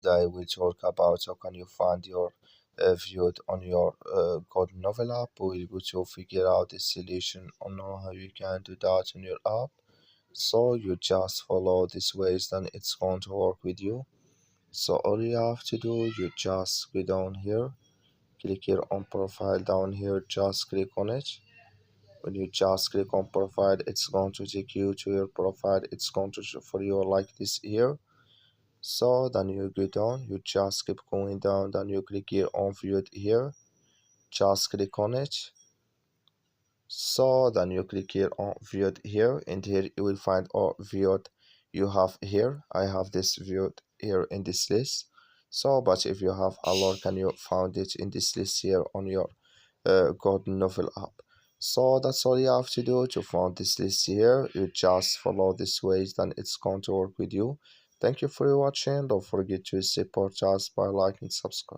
today we talk about how can you find your viewed on your Goodnovel app. We will to figure out the solution on how you can do that on your app. So you just follow these ways, then it's going to work with you. So all you have to do, you just go down here, click here on profile down here, just click on it. When you just click on profile, it's going to take you to your profile. It's going to show for you like this here. So then you go down, you just keep going down, then you click here on viewed here, just click on it. So then you click here on viewed here, and here you will find all viewed you have here. I have this viewed here in this list. So but if you have a lot, can you find it in this list here on your Goodnovel app. So that's all you have to do to find this list here. You just follow this ways, then it's going to work with you. Thank you for watching. Don't forget to support us by liking and subscribe.